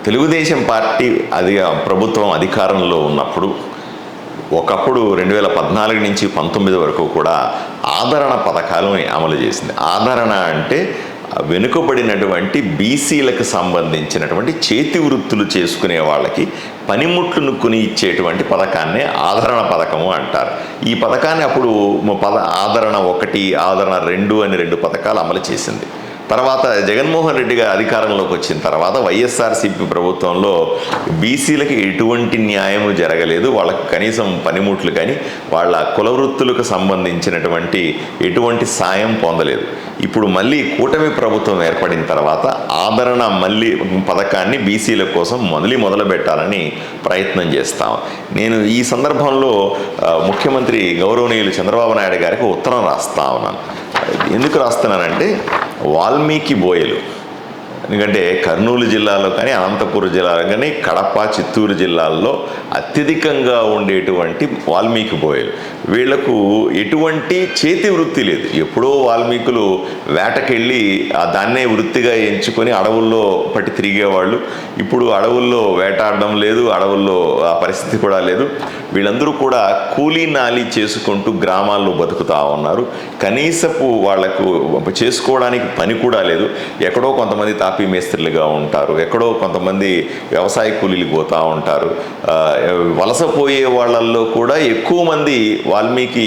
Telugu Desam party ప్రభుత్వం అధికారంలో ఉన్నప్పుడు ఒకప్పుడు 2014 నుంచి 19 వరకు కూడా ఆదరణ పథకాలను అమలు చేసింది. ఆదరణ అంటే వెనుకబడినటువంటి బీసీలకు సంబంధించినటువంటి చేతి వృత్తులు చేసుకునే వాళ్ళకి పనిముట్లను కొని ఇచ్చేటువంటి పథకాన్నే ఆదరణ పథకము అంటారు. ఈ పథకాన్ని అప్పుడు ఆదరణ 1, ఆదరణ 2 అని 2 పథకాలు అమలు చేసింది. తర్వాత జగన్మోహన్ రెడ్డి గారు అధికారంలోకి వచ్చిన తర్వాత వైఎస్ఆర్సీపీ ప్రభుత్వంలో బీసీలకు ఎటువంటి న్యాయము జరగలేదు. వాళ్ళకు కనీసం పనిముట్లు కానీ వాళ్ళ కుల వృత్తులకు సంబంధించినటువంటి ఎటువంటి సాయం పొందలేదు. ఇప్పుడు మళ్ళీ కూటమి ప్రభుత్వం ఏర్పడిన తర్వాత ఆదరణ మళ్ళీ పథకాన్ని బీసీల కోసం మొదలు పెట్టాలని ప్రయత్నం చేస్తాం. నేను ఈ సందర్భంలో ముఖ్యమంత్రి గౌరవనీయులు చంద్రబాబు నాయుడు గారికి ఉత్తరం రాస్తా ఉన్నాను. ఎందుకు రాస్తున్నానంటే వాల్మీకి బోయలు, ఎందుకంటే కర్నూలు జిల్లాలో కానీ అనంతపురం జిల్లాలో కానీ కడప చిత్తూరు జిల్లాల్లో అత్యధికంగా ఉండేటువంటి వాల్మీకి బోయలు, వీళ్లకు ఎటువంటి చేతి వృత్తి లేదు. ఎప్పుడో వాల్మీకులు వేటకెళ్ళి దాన్నే వృత్తిగా ఎంచుకొని అడవుల్లో పట్టి తిరిగేవాళ్ళు. ఇప్పుడు అడవుల్లో వేటాడడం లేదు, అడవుల్లో ఆ పరిస్థితి కూడా లేదు. వీళ్ళందరూ కూడా కూలీ నాలి చేసుకుంటూ గ్రామాల్లో బతుకుతూ ఉన్నారు. కనీసపు వాళ్లకు చేసుకోవడానికి పని కూడా లేదు. ఎక్కడో కొంతమంది తాపీ మేస్త్రులుగా ఉంటారు, ఎక్కడో కొంతమంది వ్యవసాయ కూలీలు పోతూ ఉంటారు. వలసపోయే వాళ్ళల్లో కూడా ఎక్కువ మంది వాల్మీకి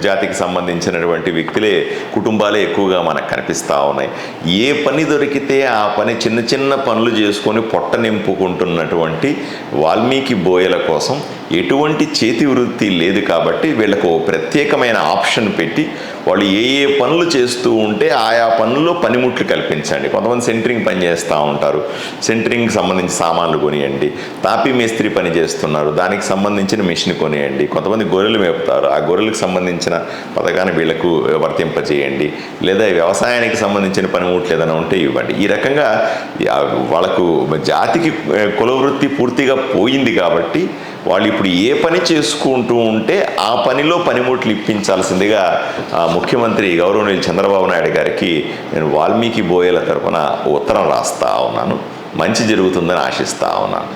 జాతికి సంబంధించినటువంటి వ్యక్తులే, కుటుంబాలే ఎక్కువగా మనకు కనిపిస్తూ ఉన్నాయి. ఏ పని దొరికితే ఆ పని చిన్న చిన్న పనులు చేసుకొని పొట్ట నింపుకుంటున్నటువంటి వాల్మీకి బోయల కోసం ఎటువంటి చేతి వృత్తి లేదు. కాబట్టి వీళ్ళకు ప్రత్యేకమైన ఆప్షన్ పెట్టి వాళ్ళు ఏ పనులు చేస్తూ ఉంటే ఆయా పనుల్లో పనిముట్లు కల్పించండి. కొంతమంది సెంటరింగ్ పని చేస్తూ ఉంటారు, సెంటరింగ్కి సంబంధించి సామాన్లు కొనియండి. తాపీ మేస్త్రి పని చేస్తున్నారు, దానికి సంబంధించిన మిషన్ కొనియండి. కొంతమంది గొర్రెలు మేపుతారు, ఆ గొర్రెలకు సంబంధించిన పథకాన్ని వీళ్లకు వర్తింపజేయండి. లేదా వ్యవసాయానికి సంబంధించిన పనిముట్లు ఏదైనా ఉంటే ఇవ్వండి. ఈ రకంగా వాళ్ళకు జాతికి కులవృత్తి పూర్తిగా పోయింది. కాబట్టి వాళ్ళు ఇప్పుడు ఏ పని చేసుకుంటూ ఉంటే ఆ పనిలో పనిముట్లు ఇప్పించాల్సిందిగా ముఖ్యమంత్రి గౌరవనీయులు చంద్రబాబు నాయుడు గారికి నేను వాల్మీకి బోయల తరపున ఉత్తరం రాస్తా ఉన్నాను. మంచి జరుగుతుందని ఆశిస్తా ఉన్నాను.